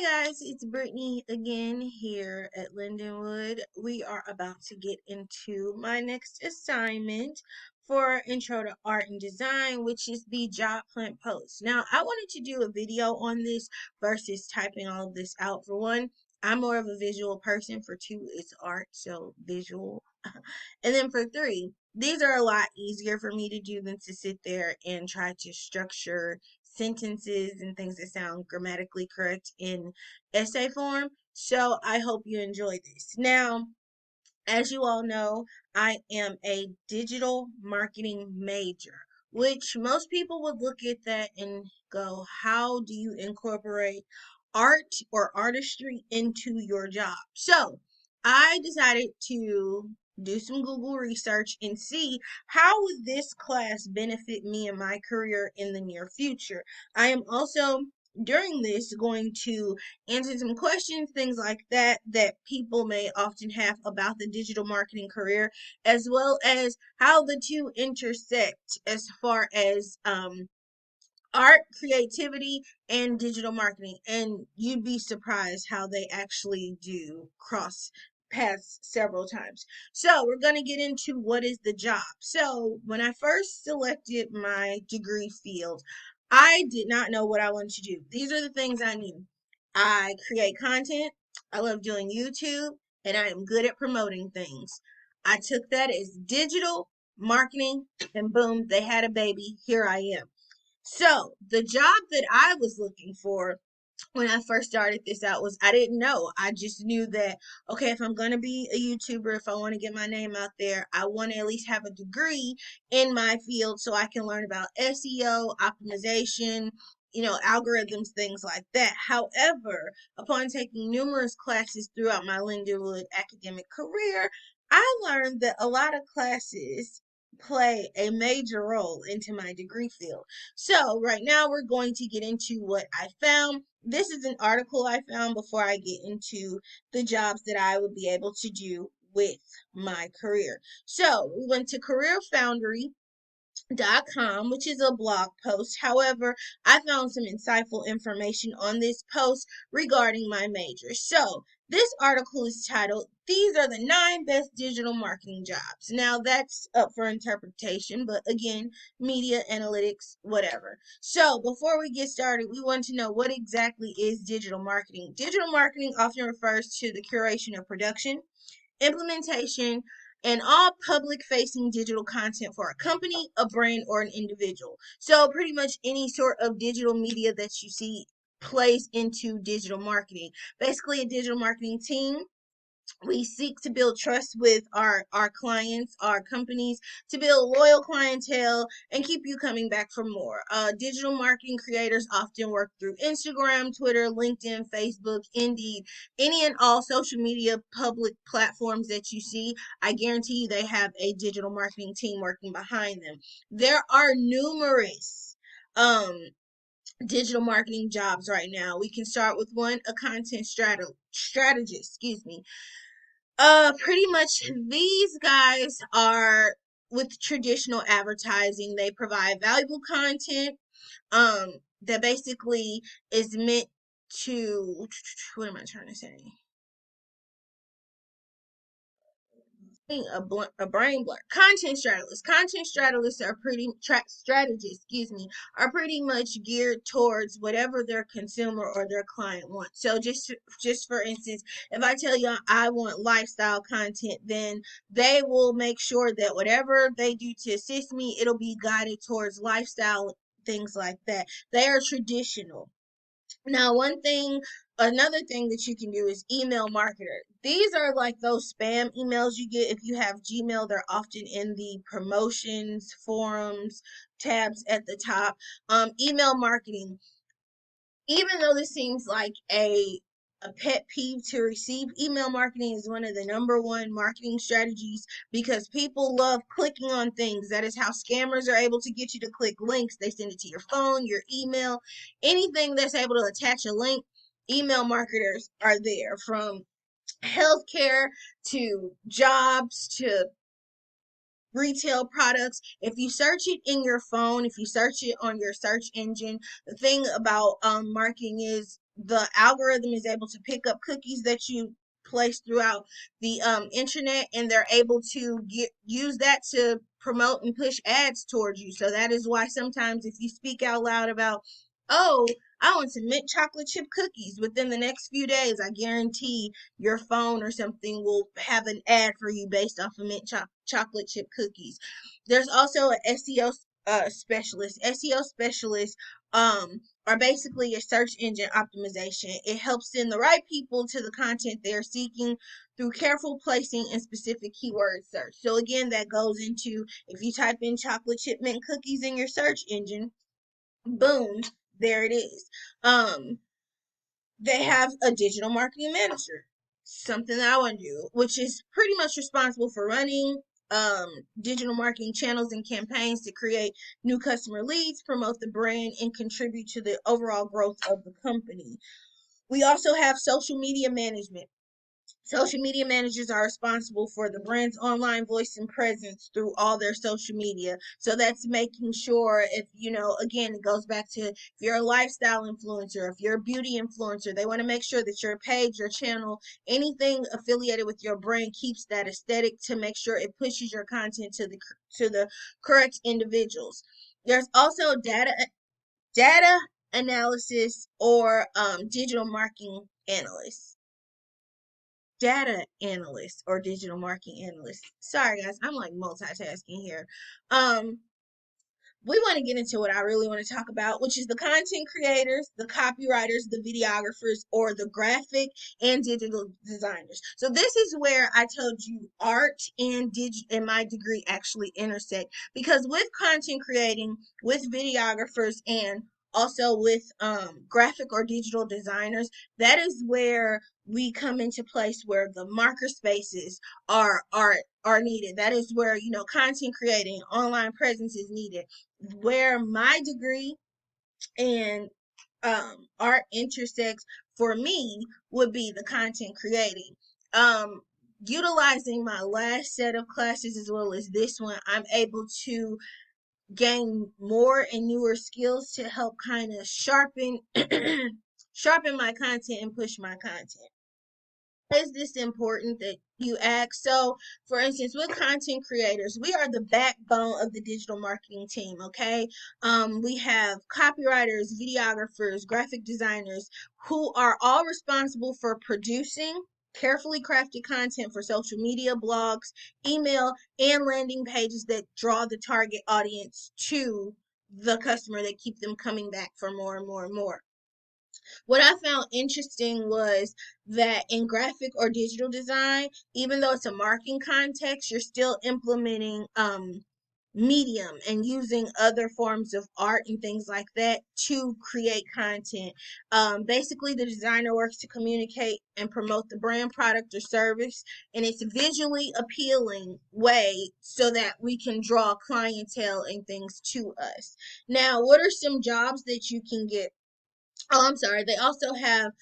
Hi guys, it's Brittany again here at Lindenwood. We are about to get into my next assignment for Intro to Art and Design, which is the job hunt post. Now, I wanted to do a video on this versus typing all of this out. For one, I'm more of a visual person. For two, it's art, so visual. And then for three, these are a lot easier for me to do than to sit there and try to structure sentences and things that sound grammatically correct in essay form. So I hope you enjoy this. Now, as you all know, I am a digital marketing major, which most people would look at that and go, how do you incorporate art or artistry into your job? So I decided to do some Google research and see how would this class benefit me in my career in the near future. I am also during this going to answer some questions, things like that, that people may often have about the digital marketing career, as well as how the two intersect as far as art, creativity, and digital marketing. And you'd be surprised how they actually do cross paths several times. So we're going to get into what is the job. So when I first selected my degree field, I did not know what I wanted to do. These are the things I knew. I create content. I love doing YouTube, and I am good at promoting things. I took that as digital marketing, and boom, they had a baby. Here I am. So the job that I was looking for when I first started this out was I didn't know. I just knew that, okay, if I'm going to be a YouTuber, if I want to get my name out there, I want to at least have a degree in my field so I can learn about SEO, optimization, algorithms, things like that. However, upon taking numerous classes throughout my Lindenwood academic career, I learned that a lot of classes play a major role into my degree field. So right now we're going to get into what I found. This is an article I found before I get into the jobs that I would be able to do with my career. So we went to careerfoundry.com, which is a blog post. However, I found some insightful information on this post regarding my major. So, this article is titled, These are the 9 best digital marketing jobs. Now, that's up for interpretation, but again, media, analytics, whatever. So, before we get started, we want to know what exactly is digital marketing. Digital marketing often refers to the curation of production, implementation, and all public facing digital content for a company, a brand, or an individual. So, pretty much any sort of digital media that you see plays into digital marketing. Basically, a digital marketing team, we seek to build trust with our clients, our companies, to build loyal clientele and keep you coming back for more. Digital marketing creators often work through Instagram, Twitter, LinkedIn, Facebook, Indeed, any and all social media public platforms that you see. I guarantee you they have a digital marketing team working behind them. There are numerous digital marketing jobs right now. We can start with one, a content strategist, excuse me. Pretty much these guys are with traditional advertising. They provide valuable content that basically is meant to, what am I trying to say? A brain blur. Content strategists are strategists, excuse me, are pretty much geared towards whatever their consumer or their client wants. So just for instance, if I tell you I want lifestyle content, then they will make sure that whatever they do to assist me, it'll be guided towards lifestyle, things like that. They are traditional. Now, another thing that you can do is email marketer. These are like those spam emails you get if you have Gmail. They're often in the promotions, forums, tabs at the top. Email marketing. Even though this seems like a pet peeve to receive, email marketing is one of the number one marketing strategies because people love clicking on things. That is how scammers are able to get you to click links. They send it to your phone, your email, anything that's able to attach a link. Email marketers are there, from healthcare to jobs to retail products. If you search it in your phone, if you search it on your search engine, the thing about marketing is the algorithm is able to pick up cookies that you place throughout the internet, and they're able to use that to promote and push ads towards you. So that is why sometimes if you speak out loud about, oh, I want some mint chocolate chip cookies, within the next few days, I guarantee your phone or something will have an ad for you based off of mint chocolate chip cookies. There's also an SEO specialist. SEO specialists are basically your search engine optimization. It helps send the right people to the content they're seeking through careful placing and specific keyword search. So again, that goes into, if you type in chocolate chip mint cookies in your search engine, boom, there it is. They have a digital marketing manager, something that I want to do, which is pretty much responsible for running digital marketing channels and campaigns to create new customer leads, promote the brand, and contribute to the overall growth of the company. We also have social media management. Social media managers are responsible for the brand's online voice and presence through all their social media. So that's making sure, if again, it goes back to, if you're a lifestyle influencer, if you're a beauty influencer, they want to make sure that your page, your channel, anything affiliated with your brand keeps that aesthetic to make sure it pushes your content to the correct individuals. There's also data analysis or digital marketing analysts. Data analyst or digital marketing analyst. Sorry guys, I'm like multitasking here. Um we want to get into what I really want to talk about, which is the content creators, the copywriters, the videographers, or the graphic and digital designers. So this is where I told you art and my degree actually intersect, because with content creating, with videographers, and also with graphic or digital designers, that is where we come into place, where the marker spaces are needed. That is where content creating, online presence is needed. Where my degree and art intersects for me would be the content creating. Um, Utilizing my last set of classes as well as this one, I'm able to gain more and newer skills to help kind of sharpen sharpen my content and push my content. Is this important that you ask? So, for instance, with content creators, we are the backbone of the digital marketing team, okay? We have copywriters, videographers, graphic designers who are all responsible for producing carefully crafted content for social media, blogs, email, and landing pages that draw the target audience to the customer, that keep them coming back for more and more and more. What I found interesting was that in graphic or digital design, even though it's a marketing context, you're still implementing medium and using other forms of art and things like that to create content. Basically, the designer works to communicate and promote the brand, product, or service in its visually appealing way so that we can draw clientele and things to us. Now, what are some jobs that you can get? Oh, I'm sorry. They also have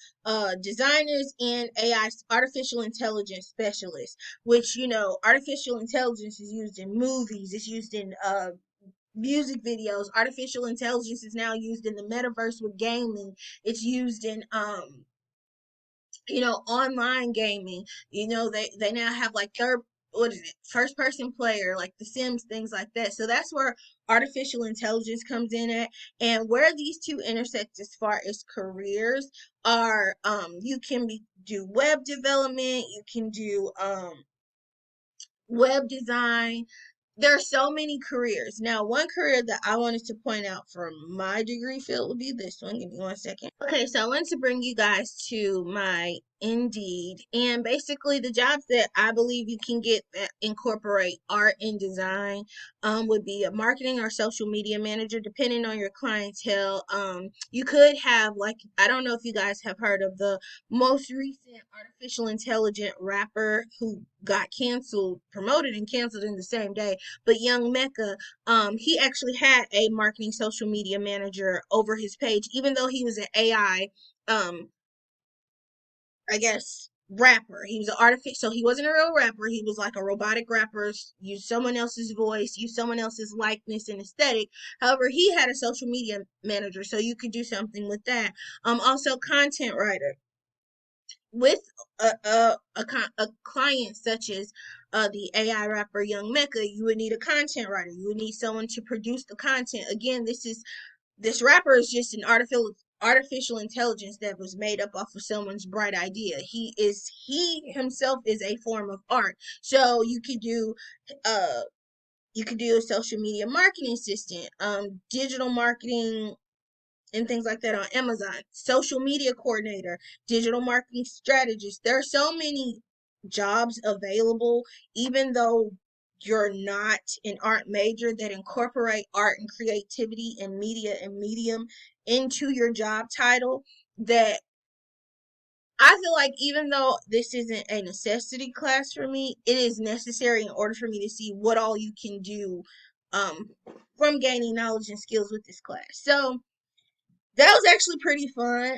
designers and AI, artificial intelligence specialists, which, artificial intelligence is used in movies, it's used in music videos. Artificial intelligence is now used in the metaverse with gaming. It's used in online gaming. They now have like what is it, first person player, like the Sims, things like that. So that's where artificial intelligence comes in at. And where these two intersect as far as careers are, you can do web development, you can do web design. There are so many careers. Now, one career that I wanted to point out from my degree field would be this one. Give me 1 second. Okay, so I wanted to bring you guys to my Indeed, and basically the jobs that I believe you can get that incorporate art and design would be a marketing or social media manager, depending on your clientele. You could have, like, I don't know if you guys have heard of the most recent artificial intelligent rapper who got canceled, promoted and canceled in the same day, but Young Mecca. He actually had a marketing social media manager over his page, even though he was an AI, um, I guess rapper. He was an artificial, so he wasn't a real rapper. He was like a robotic rapper, used someone else's voice, used someone else's likeness and aesthetic. However, he had a social media manager, so you could do something with that. Also content writer with a client such as the AI rapper Young Mecca. You would need a content writer. You would need someone to produce the content. Again, this rapper is just an artificial intelligence that was made up off of someone's bright idea. He himself is a form of art. So uh you could do a social media marketing assistant, digital marketing and things like that on Amazon, social media coordinator, digital marketing strategist. There are so many jobs available, even though you're not an art major, that incorporate art and creativity and media and medium into your job title. That I feel like, even though this isn't a necessity class for me, it is necessary in order for me to see what all you can do um, from gaining knowledge and skills with this class. So that was actually pretty fun.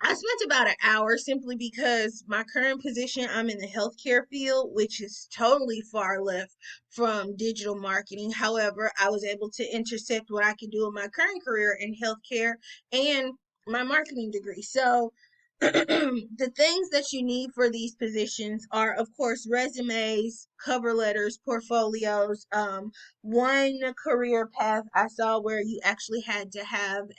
I spent about an hour simply because my current position, I'm in the healthcare field, which is totally far left from digital marketing. However, I was able to intersect what I could do in my current career in healthcare and my marketing degree. So, the things that you need for these positions are, of course, resumes, cover letters, portfolios. One career path I saw where you actually had to have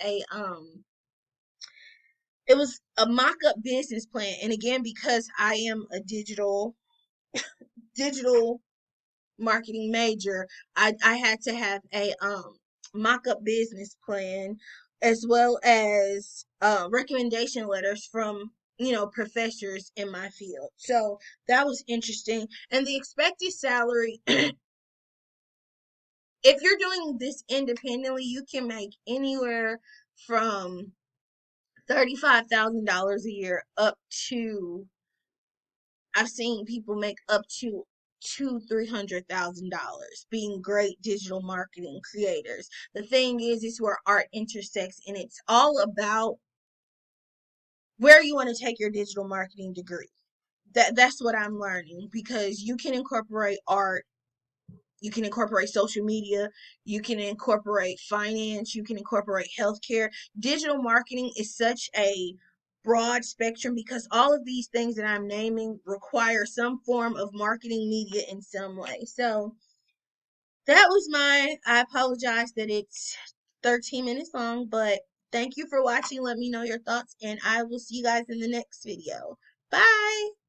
it was a mock-up business plan. And again, because I am a digital marketing major, I had to have a mock-up business plan, as well as recommendation letters from professors in my field. So that was interesting. And the expected salary, if you're doing this independently, you can make anywhere from $35,000 a year up to, I've seen people make up to $300,000 being great digital marketing creators. The thing is where art intersects, and it's all about where you want to take your digital marketing degree. That's what I'm learning, because you can incorporate art, you can incorporate social media, you can incorporate finance, you can incorporate healthcare. Digital marketing is such a broad spectrum, because all of these things that I'm naming require some form of marketing media in some way. So that was I apologize that it's 13 minutes long, but thank you for watching. Let me know your thoughts, and I will see you guys in the next video. Bye.